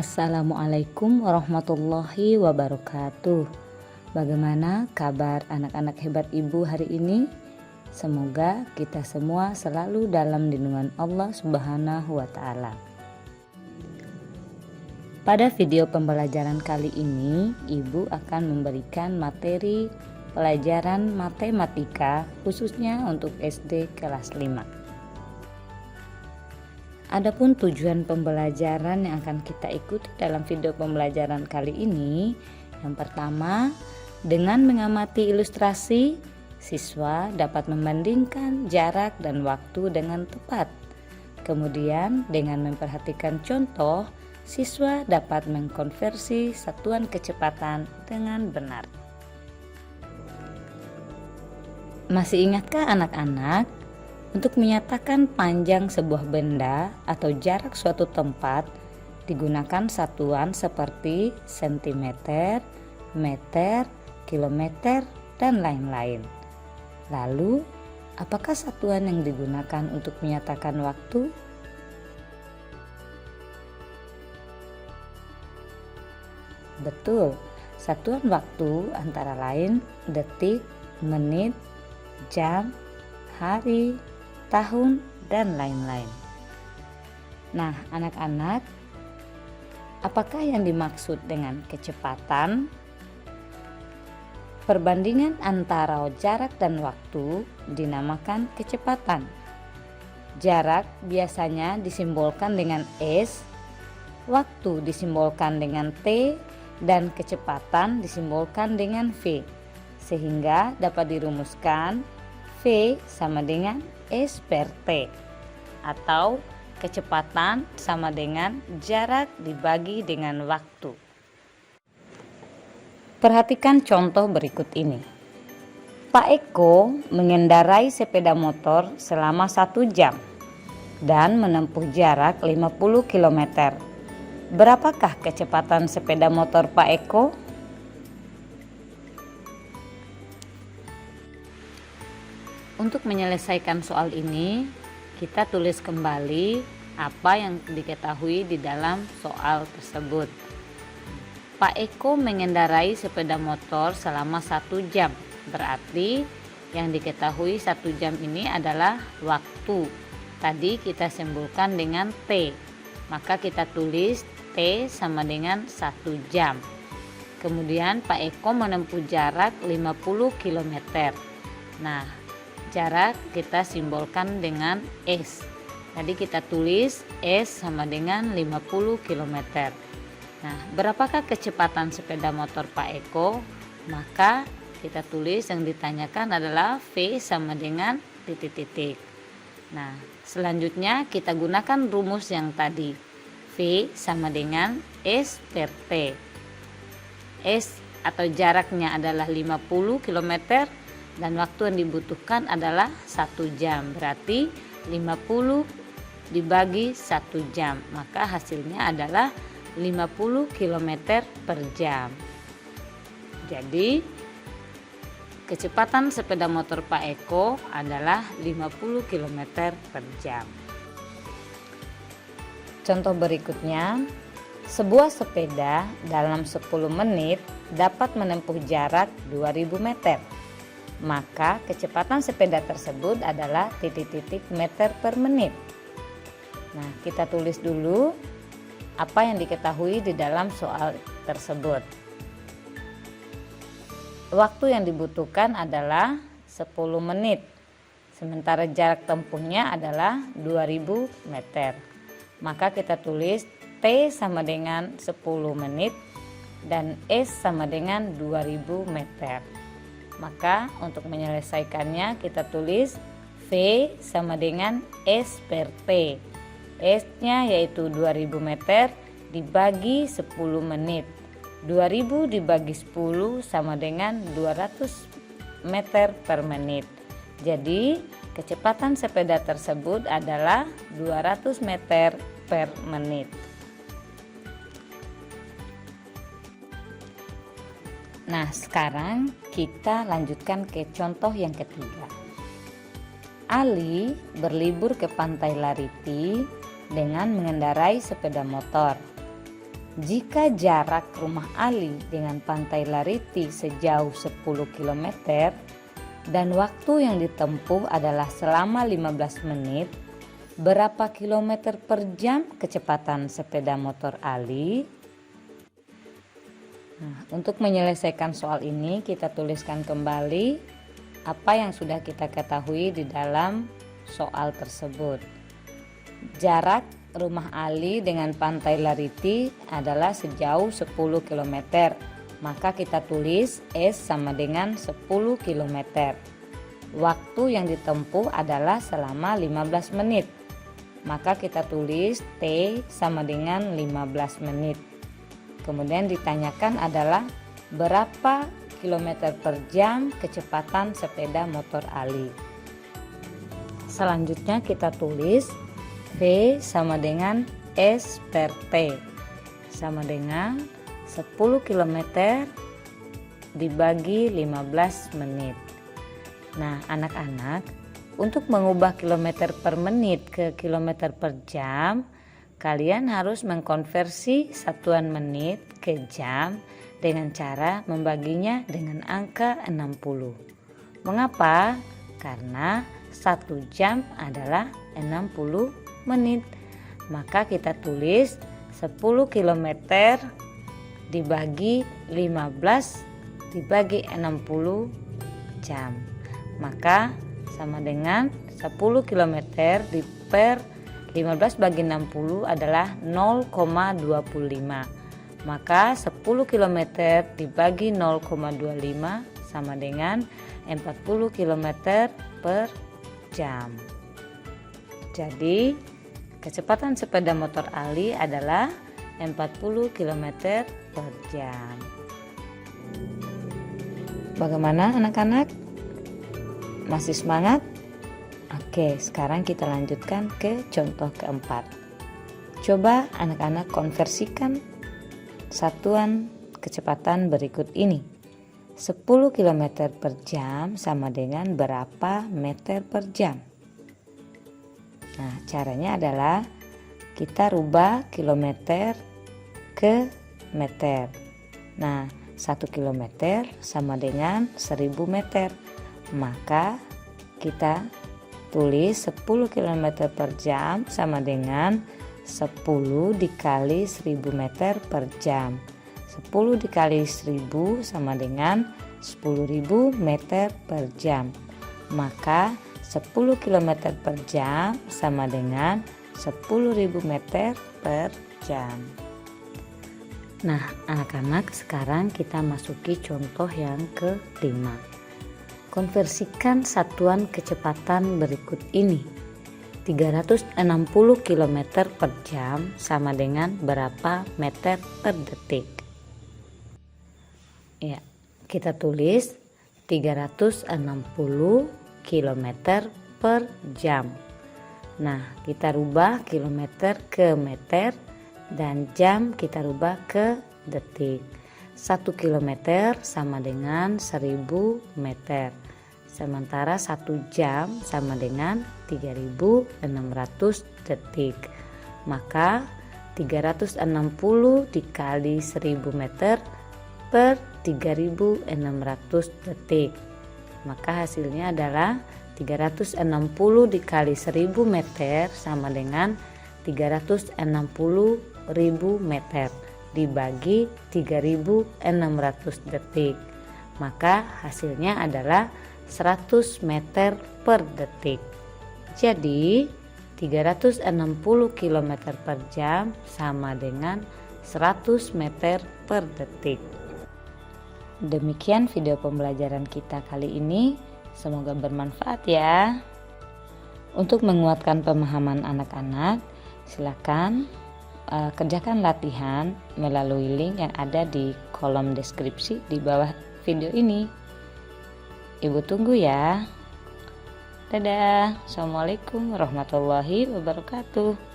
Assalamualaikum warahmatullahi wabarakatuh. Bagaimana kabar anak-anak hebat ibu hari ini? Semoga kita semua selalu dalam lindungan Allah Subhanahu wa Ta'ala. Pada video pembelajaran kali ini, ibu akan memberikan materi pelajaran matematika khususnya untuk SD kelas 5. Adapun tujuan pembelajaran yang akan kita ikuti dalam video pembelajaran kali ini, yang pertama, dengan mengamati ilustrasi, siswa dapat membandingkan jarak dan waktu dengan tepat. Kemudian, dengan memperhatikan contoh, siswa dapat mengkonversi satuan kecepatan dengan benar. Masih ingatkah anak-anak? Untuk menyatakan panjang sebuah benda atau jarak suatu tempat digunakan satuan seperti sentimeter, meter, kilometer, dan lain-lain. Lalu, apakah satuan yang digunakan untuk menyatakan waktu? Betul, satuan waktu antara lain detik, menit, jam, hari, tahun, dan lain-lain. Nah, anak-anak, apakah yang dimaksud dengan kecepatan? Perbandingan antara jarak dan waktu dinamakan kecepatan. Jarak biasanya disimbolkan dengan S, waktu disimbolkan dengan T, dan kecepatan disimbolkan dengan V. Sehingga dapat dirumuskan V sama dengan S per T, atau kecepatan sama dengan jarak dibagi dengan waktu. Perhatikan contoh berikut ini. Pak Eko mengendarai sepeda motor selama 1 jam dan menempuh jarak 50 km. Berapakah kecepatan sepeda motor Pak Eko? Untuk menyelesaikan soal ini, kita tulis kembali apa yang diketahui di dalam soal tersebut. Pak Eko mengendarai sepeda motor selama 1 jam. Berarti yang diketahui 1 jam ini adalah waktu. Tadi kita simbolkan dengan T. Maka kita tulis T sama dengan 1 jam. Kemudian Pak Eko menempuh jarak 50 km. Nah, jarak kita simbolkan dengan S. Tadi kita tulis S sama dengan 50 km. Nah, berapakah kecepatan sepeda motor Pak Eko? Maka kita tulis yang ditanyakan adalah V sama dengan titik-titik. Nah, selanjutnya kita gunakan rumus yang tadi. V sama dengan S per T. S atau jaraknya adalah 50 km. Dan waktu yang dibutuhkan adalah 1 jam. Berarti 50 dibagi 1 jam. Maka hasilnya adalah 50 km per jam. Jadi kecepatan sepeda motor Pak Eko adalah 50 km per jam. Contoh berikutnya, sebuah sepeda dalam 10 menit dapat menempuh jarak 2000 meter. Maka kecepatan sepeda tersebut adalah titik-titik meter per menit. Nah, kita tulis dulu apa yang diketahui di dalam soal tersebut. Waktu yang dibutuhkan adalah 10 menit. Sementara jarak tempuhnya adalah 2000 meter. Maka kita tulis T sama dengan 10 menit dan S sama dengan 2000 meter. Maka untuk menyelesaikannya kita tulis V sama dengan S per T. S-nya yaitu 2000 meter dibagi 10 menit. 2000 dibagi 10 sama dengan 200 meter per menit. Jadi kecepatan sepeda tersebut adalah 200 meter per menit. Nah, sekarang kita lanjutkan ke contoh yang ketiga. Ali berlibur ke Pantai Lariti dengan mengendarai sepeda motor. Jika jarak rumah Ali dengan Pantai Lariti sejauh 10 km dan waktu yang ditempuh adalah selama 15 menit, berapa kilometer per jam kecepatan sepeda motor Ali? Nah, untuk menyelesaikan soal ini kita tuliskan kembali apa yang sudah kita ketahui di dalam soal tersebut. Jarak rumah Ali dengan Pantai Lariti adalah sejauh 10 km. Maka kita tulis S sama dengan 10 km. Waktu yang ditempuh adalah selama 15 menit. Maka kita tulis T sama dengan 15 menit. Kemudian ditanyakan adalah berapa kilometer per jam kecepatan sepeda motor Ali. Selanjutnya kita tulis V sama dengan S per T sama dengan 10 km dibagi 15 menit. Nah anak-anak, untuk mengubah kilometer per menit ke kilometer per jam, kalian harus mengkonversi satuan menit ke jam dengan cara membaginya dengan angka 60. Mengapa? Karena 1 jam adalah 60 menit. Maka kita tulis 10 km dibagi 15 dibagi 60 jam. Maka sama dengan 10 km per 15 bagi 60 adalah 0,25. Maka 10 km dibagi 0,25 sama dengan 40 km per jam. Jadi kecepatan sepeda motor Ali adalah 40 km per jam. Bagaimana anak-anak? Masih semangat? Oke, sekarang kita lanjutkan ke contoh keempat. Coba anak-anak konversikan satuan kecepatan berikut ini. 10 km per jam sama dengan berapa meter per jam? Nah, caranya adalah kita rubah kilometer ke meter. Nah, 1 kilometer sama dengan 1000 meter. Maka kita tulis 10 km per jam sama dengan 10 dikali 1000 meter per jam. 10 dikali 1000 sama dengan 10.000 meter per jam. Maka 10 km per jam sama dengan 10.000 meter per jam. Nah anak-anak, sekarang kita masuki contoh yang kelima. Konversikan satuan kecepatan berikut ini. 360 km per jam sama dengan berapa meter per detik? Ya, kita tulis 360 km per jam. Nah, kita rubah kilometer ke meter dan jam kita rubah ke detik. 1 km sama dengan 1000 meter. Sementara 1 jam sama dengan 3600 detik. Maka 360 dikali 1000 meter per 3600 detik. Maka hasilnya adalah 360 dikali 1000 meter sama dengan 360.000 meter dibagi 3600 detik. Maka hasilnya adalah 100 meter per detik. Jadi 360 km per jam sama dengan 100 meter per detik. Demikian video pembelajaran kita kali ini, semoga bermanfaat ya. Untuk menguatkan pemahaman anak-anak, silakan kerjakan latihan melalui link yang ada di kolom deskripsi di bawah video ini. Ibu tunggu ya. Dadah. Assalamualaikum warahmatullahi wabarakatuh.